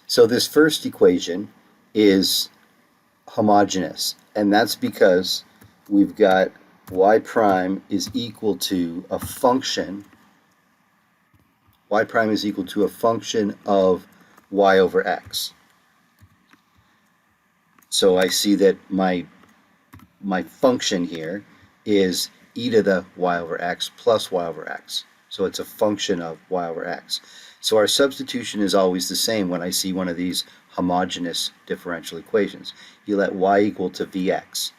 So this first equation is homogeneous, and that's because we've got y prime is equal to a function, y prime is equal to a function of y over x. So I see that my function here is e to the y over x plus y over x. So it's a function of y over x. So our substitution is always the same when I see one of these homogeneous differential equations. You let y equal to vx.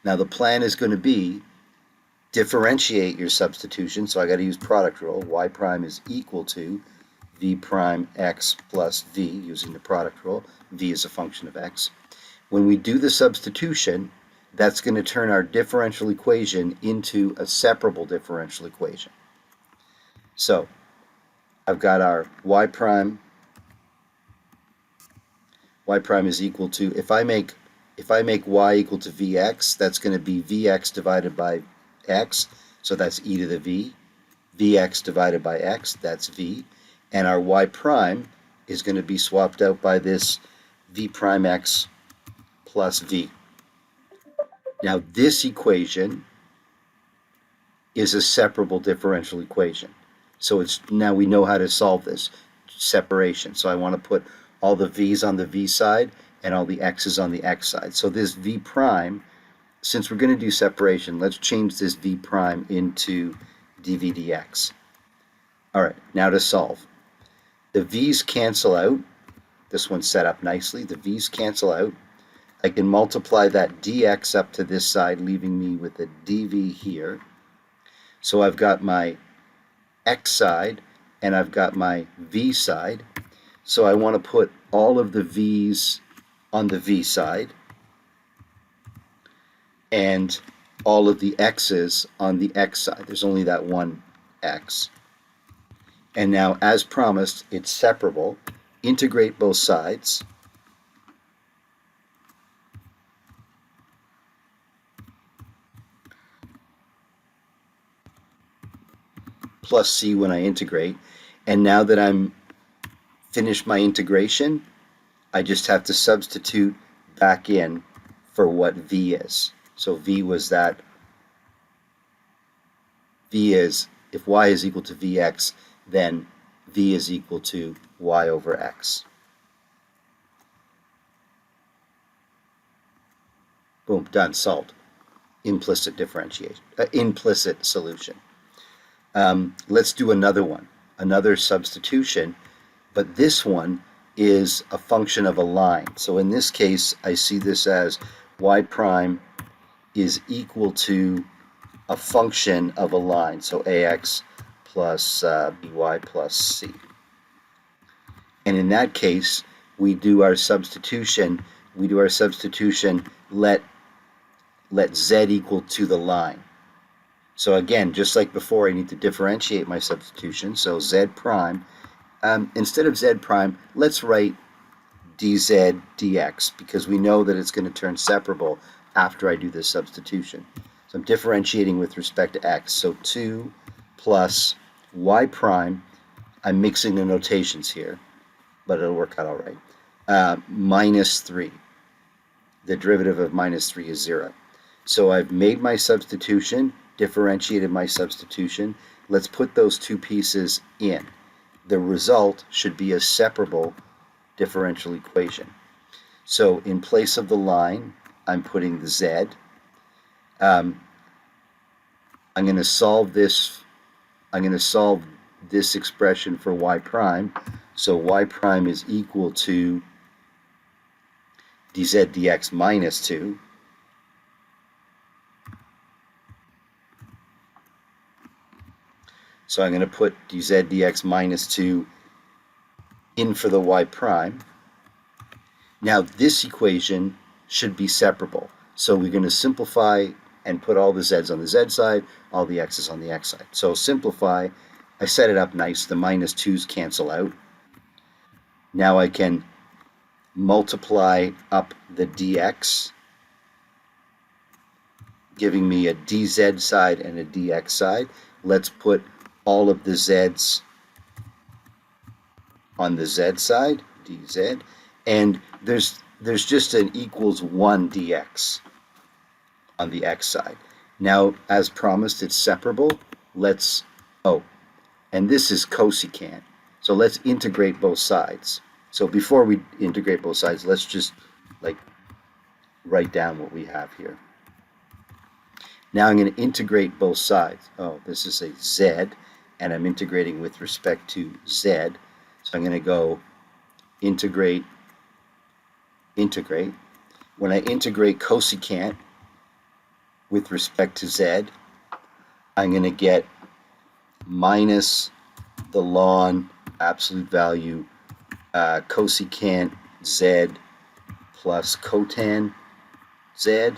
Now the plan is going to be differentiate your substitution, so I got to use product rule. Y prime is equal to v prime x plus v using the product rule. V is a function of x. When we do the substitution, that's going to turn our differential equation into a separable differential equation. So I've got our y prime is equal to, if I make y equal to vx, that's going to be vx divided by x, so that's e to the v. Vx divided by x, that's v. And our y prime is going to be swapped out by this v prime x plus v. Now this equation is a separable differential equation. So now we know how to solve this separation. So I want to put all the v's on the v side and all the x's on the x side. So this v prime, since we're going to do separation, let's change this v prime into dv dx. All right, now to solve. The v's cancel out. This one's set up nicely. The v's cancel out. I can multiply that dx up to this side, leaving me with a dv here. So I've got my x side and I've got my v side. So I want to put all of the v's on the v side and all of the x's on the x side. There's only that one x. And now, as promised, it's separable. Integrate both sides. Plus c when I integrate. And now that I'm finished my integration, I just have to substitute back in for what v is. So v was that, v is, if y is equal to vx, then v is equal to y over x. Boom, done, solved. Implicit differentiation, implicit solution. Let's do another one, another substitution, but this one is a function of a line. So in this case, I see this as y prime is equal to a function of a line, so ax plus by plus c. And in that case, we do our substitution. Let z equal to the line. So again, just like before, I need to differentiate my substitution. So z prime, instead of z prime, let's write dz dx, because we know that it's going to turn separable after I do this substitution. So I'm differentiating with respect to x. So 2 plus y prime, I'm mixing the notations here, but it'll work out all right, minus 3. The derivative of minus 3 is 0. So I've made my substitution, differentiated my substitution. Let's put those two pieces in. The result should be a separable differential equation. So in place of the line, I'm putting the z. I'm going to solve this. I'm going to solve this expression for y prime. So y prime is equal to dz dx minus 2. So I'm going to put dz dx minus 2 in for the y prime. Now this equation should be separable. So we're going to simplify and put all the z's on the z side, all the x's on the x side. So simplify. I set it up nice. The minus 2's cancel out. Now I can multiply up the dx, giving me a dz side and a dx side. Let's put all of the z's on the z side. dz, and there's just an equals 1 dx on the x side. Now, as promised, it's separable. And this is cosecant. So let's integrate both sides. So before we integrate both sides, let's just like write down what we have here. Now I'm going to integrate both sides. Oh, this is a z, and I'm integrating with respect to z. So I'm going to go integrate. When I integrate cosecant with respect to z, I'm going to get minus the ln absolute value cosecant z plus cotan z.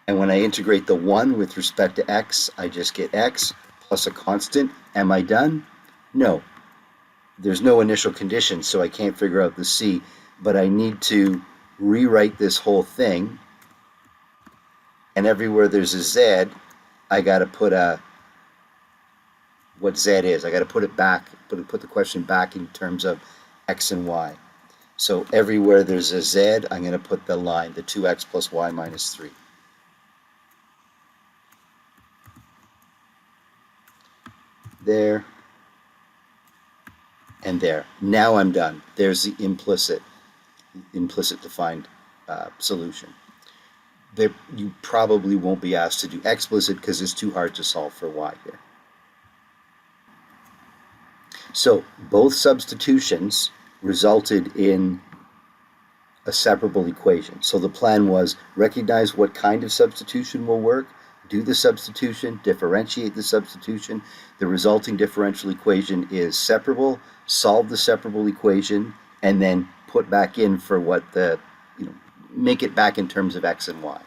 And when I integrate the 1 with respect to x, I just get x plus a constant. Am I done? No. There's no initial condition, so I can't figure out the c, but I need to rewrite this whole thing. And everywhere there's a z, I got to put what z is. I got to put it back, put the question back in terms of x and y. So everywhere there's a z, I'm going to put the line, the 2x plus y minus 3. There and there. Now I'm done. There's the implicit defined solution. You probably won't be asked to do explicit because it's too hard to solve for y here. So both substitutions resulted in a separable equation. So the plan was recognize what kind of substitution will work, do the substitution, differentiate the substitution. The resulting differential equation is separable, solve the separable equation, and then put back in for what make it back in terms of x and y.